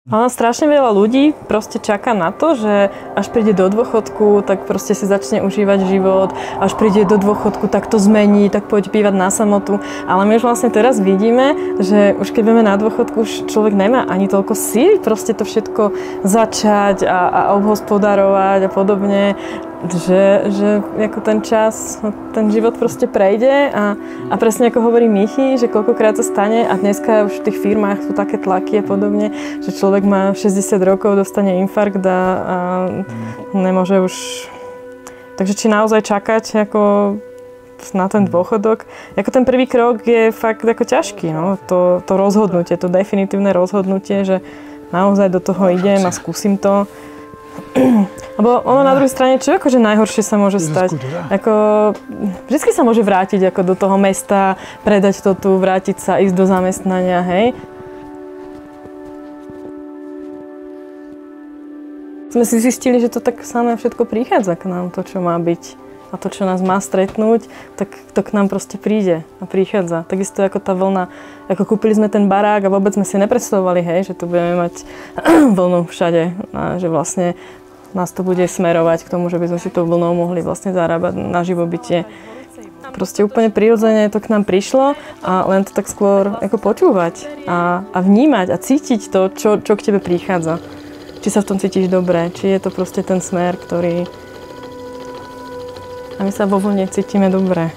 Ono strašne veľa ľudí proste čaká na to, že až príde do dôchodku, tak proste si začne užívať život, až príde do dôchodku, tak to zmení, tak poď bývať na samotu. Ale my už vlastne teraz vidíme, že už keď budeme na dôchodku, už človek nemá ani toľko síly proste to všetko začať a obhospodarovať a podobne. Že ako ten čas, ten život proste prejde a presne ako hovorí Michy, že koľkokrát sa stane a dneska už v tých firmách sú také tlaky a podobne, že človek má 60 rokov, dostane infarkt a nemôže už... Takže či naozaj čakať ako na ten dôchodok, ako ten prvý krok je fakt ako ťažký, no? To rozhodnutie, to definitívne rozhodnutie, že naozaj do toho idem a skúsim to. Lebo ono na druhej strane, čo akože najhoršie sa môže stať? Ako, vždycky sa môže vrátiť ako do toho mesta, predať to tu, vrátiť sa, ísť do zamestnania, hej? Sme si zistili, že to tak samé všetko prichádza k nám, to, čo má byť. A to, čo nás má stretnúť, tak to k nám proste príde a prichádza. Takisto ako tá vlna, ako kúpili sme ten barák a vôbec sme si nepredstavovali, hej, že tu budeme mať vlnu všade a že vlastne nás to bude smerovať k tomu, že by sme si tou vlnou mohli vlastne zarábať na živobytie. Proste úplne prirodzene to k nám prišlo a len to tak skôr ako počúvať a vnímať a cítiť to, čo k tebe prichádza. Či sa v tom cítiš dobre, či je to proste ten smer, ktorý... A my sa vo vlne cítime dobre.